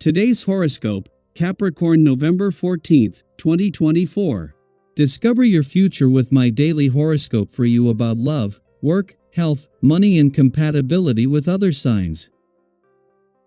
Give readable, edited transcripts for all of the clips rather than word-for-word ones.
Today's horoscope, Capricorn November 14th, 2024. Discover your future with my daily horoscope for you about love, work, health, money and compatibility with other signs.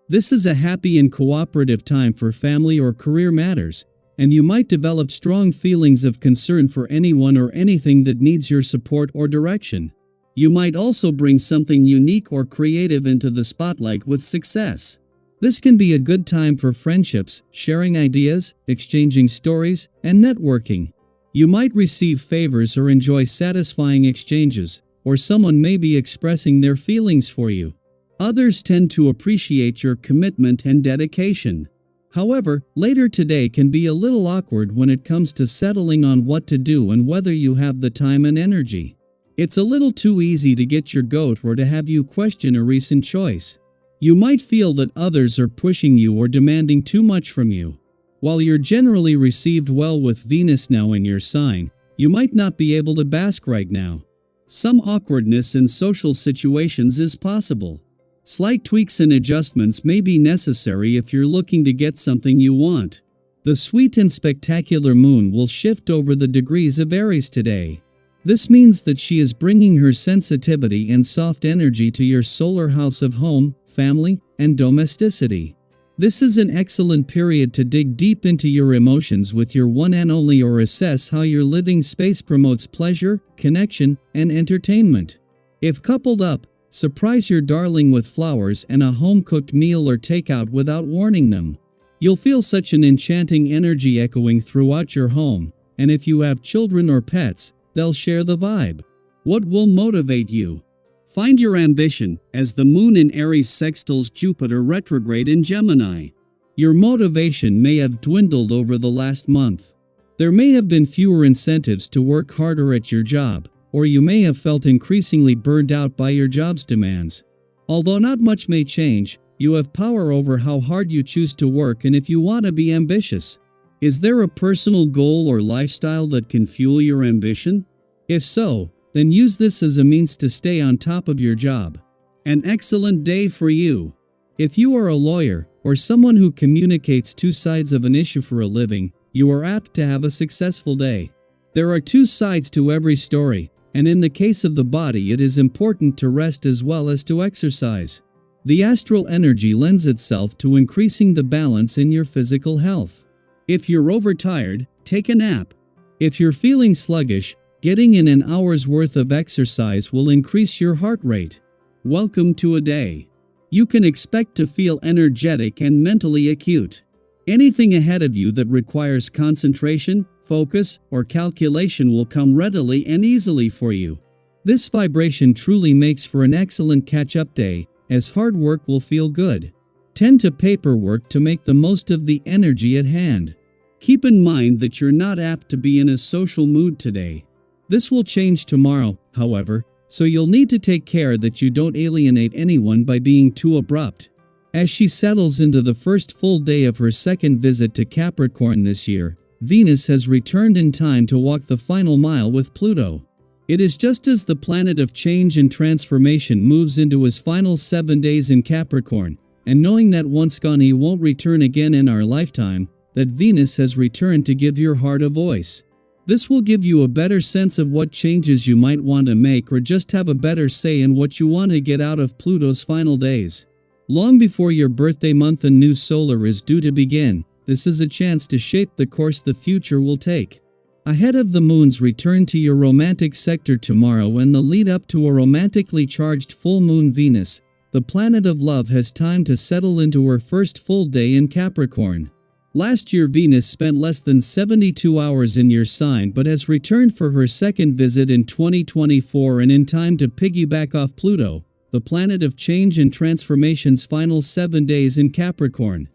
This is a happy and cooperative time for family or career matters, and you might develop strong feelings of concern for anyone or anything that needs your support or direction. You might also bring something unique or creative into the spotlight with success. This can be a good time for friendships, sharing ideas, exchanging stories, and networking. You might receive favors or enjoy satisfying exchanges, or someone may be expressing their feelings for you. Others tend to appreciate your commitment and dedication. However, later today can be a little awkward when it comes to settling on what to do and whether you have the time and energy. It's a little too easy to get your goat or to have you question a recent choice. You might feel that others are pushing you or demanding too much from you. While you're generally received well with Venus now in your sign, you might not be able to bask right now. Some awkwardness in social situations is possible. Slight tweaks and adjustments may be necessary if you're looking to get something you want. The sweet and spectacular moon will shift over the degrees of Aries today. This means that she is bringing her sensitivity and soft energy to your solar house of home, family, and domesticity. This is an excellent period to dig deep into your emotions with your one and only or assess how your living space promotes pleasure, connection, and entertainment. If coupled up, surprise your darling with flowers and a home-cooked meal or takeout without warning them. You'll feel such an enchanting energy echoing throughout your home, and if you have children or pets, they'll share the vibe. What will motivate you? Find your ambition, as the moon in Aries sextiles Jupiter retrograde in Gemini. Your motivation may have dwindled over the last month. There may have been fewer incentives to work harder at your job, or you may have felt increasingly burned out by your job's demands. Although not much may change, you have power over how hard you choose to work and if you want to be ambitious. Is there a personal goal or lifestyle that can fuel your ambition? If so, then use this as a means to stay on top of your job. An excellent day for you. If you are a lawyer, or someone who communicates two sides of an issue for a living, you are apt to have a successful day. There are two sides to every story, and in the case of the body it is important to rest as well as to exercise. The astral energy lends itself to increasing the balance in your physical health. If you're overtired, take a nap. If you're feeling sluggish, getting in an hour's worth of exercise will increase your heart rate. Welcome to a day. You can expect to feel energetic and mentally acute. Anything ahead of you that requires concentration, focus, or calculation will come readily and easily for you. This vibration truly makes for an excellent catch-up day, as hard work will feel good. Tend to paperwork to make the most of the energy at hand. Keep in mind that you're not apt to be in a social mood today. This will change tomorrow, however, so you'll need to take care that you don't alienate anyone by being too abrupt. As she settles into the first full day of her second visit to Capricorn this year, Venus has returned in time to walk the final mile with Pluto. It is just as the planet of change and transformation moves into his final 7 days in Capricorn, and knowing that once gone he won't return again in our lifetime, that Venus has returned to give your heart a voice. This will give you a better sense of what changes you might want to make or just have a better say in what you want to get out of Pluto's final days. Long before your birthday month and new solar is due to begin, this is a chance to shape the course the future will take. Ahead of the moon's return to your romantic sector tomorrow and the lead up to a romantically charged full moon Venus, the planet of love has time to settle into her first full day in Capricorn. Last year Venus spent less than 72 hours in your sign but has returned for her second visit in 2024 and in time to piggyback off Pluto, the planet of change and transformation's final 7 days in Capricorn.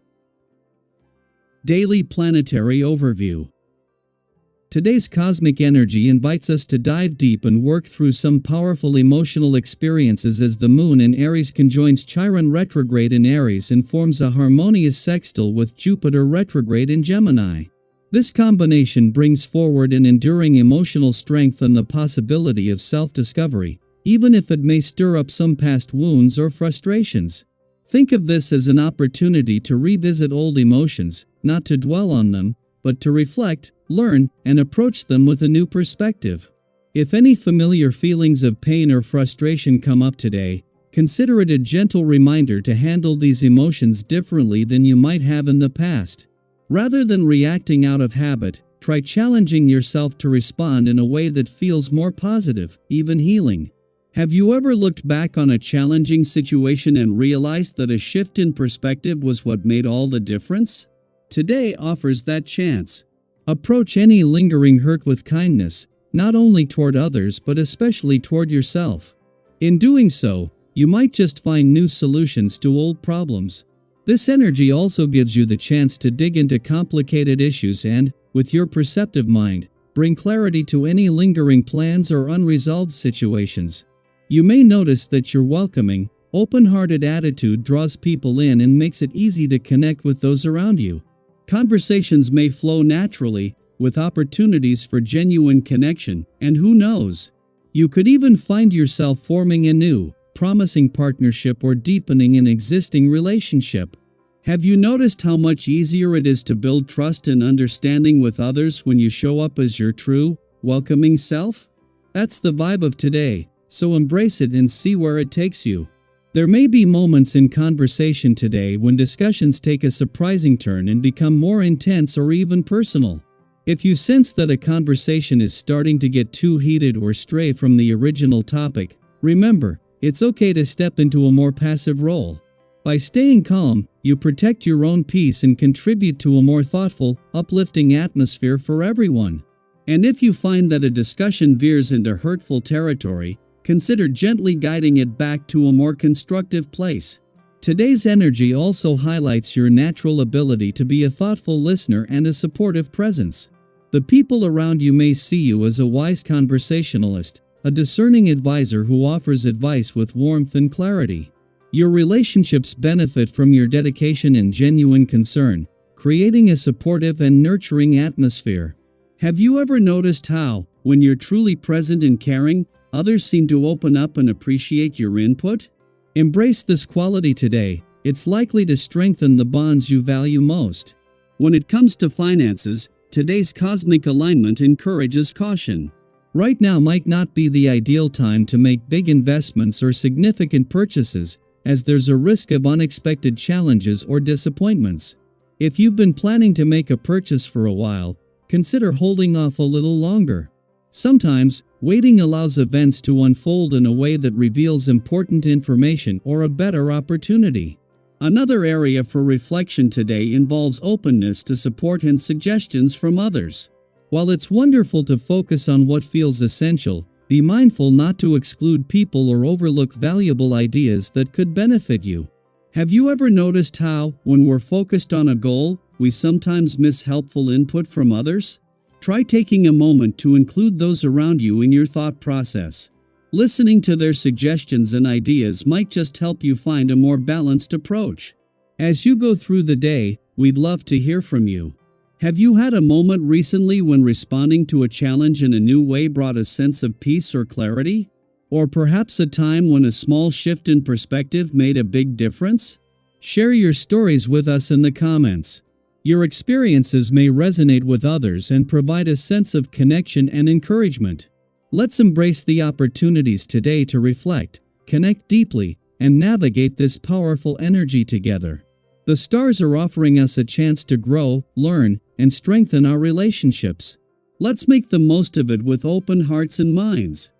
Daily Planetary Overview. Today's cosmic energy invites us to dive deep and work through some powerful emotional experiences as the moon in Aries conjoins Chiron retrograde in Aries and forms a harmonious sextile with Jupiter retrograde in Gemini. This combination brings forward an enduring emotional strength and the possibility of self-discovery, even if it may stir up some past wounds or frustrations. Think of this as an opportunity to revisit old emotions, not to dwell on them, but to reflect, learn, and approach them with a new perspective. If any familiar feelings of pain or frustration come up today, consider it a gentle reminder to handle these emotions differently than you might have in the past. Rather than reacting out of habit, try challenging yourself to respond in a way that feels more positive, even healing. Have you ever looked back on a challenging situation and realized that a shift in perspective was what made all the difference? Today offers that chance. Approach any lingering hurt with kindness, not only toward others but especially toward yourself. In doing so, you might just find new solutions to old problems. This energy also gives you the chance to dig into complicated issues and, with your perceptive mind, bring clarity to any lingering plans or unresolved situations. You may notice that your welcoming, open-hearted attitude draws people in and makes it easy to connect with those around you. Conversations may flow naturally, with opportunities for genuine connection, and who knows? You could even find yourself forming a new, promising partnership or deepening an existing relationship. Have you noticed how much easier it is to build trust and understanding with others when you show up as your true, welcoming self? That's the vibe of today, so embrace it and see where it takes you. There may be moments in conversation today when discussions take a surprising turn and become more intense or even personal. If you sense that a conversation is starting to get too heated or stray from the original topic, remember, it's okay to step into a more passive role. By staying calm, you protect your own peace and contribute to a more thoughtful, uplifting atmosphere for everyone. And if you find that a discussion veers into hurtful territory, consider gently guiding it back to a more constructive place. Today's energy also highlights your natural ability to be a thoughtful listener and a supportive presence. The people around you may see you as a wise conversationalist, a discerning advisor who offers advice with warmth and clarity. Your relationships benefit from your dedication and genuine concern, creating a supportive and nurturing atmosphere. Have you ever noticed how, when you're truly present and caring, others seem to open up and appreciate your input? Embrace this quality today. It's likely to strengthen the bonds you value most. When it comes to finances, today's cosmic alignment encourages caution. Right now might not be the ideal time to make big investments or significant purchases, as there's a risk of unexpected challenges or disappointments. If you've been planning to make a purchase for a while, consider holding off a little longer. Sometimes, waiting allows events to unfold in a way that reveals important information or a better opportunity. Another area for reflection today involves openness to support and suggestions from others. While it's wonderful to focus on what feels essential, be mindful not to exclude people or overlook valuable ideas that could benefit you. Have you ever noticed how, when we're focused on a goal, we sometimes miss helpful input from others? Try taking a moment to include those around you in your thought process. Listening to their suggestions and ideas might just help you find a more balanced approach. As you go through the day, we'd love to hear from you. Have you had a moment recently when responding to a challenge in a new way brought a sense of peace or clarity? Or perhaps a time when a small shift in perspective made a big difference? Share your stories with us in the comments. Your experiences may resonate with others and provide a sense of connection and encouragement. Let's embrace the opportunities today to reflect, connect deeply, and navigate this powerful energy together. The stars are offering us a chance to grow, learn, and strengthen our relationships. Let's make the most of it with open hearts and minds.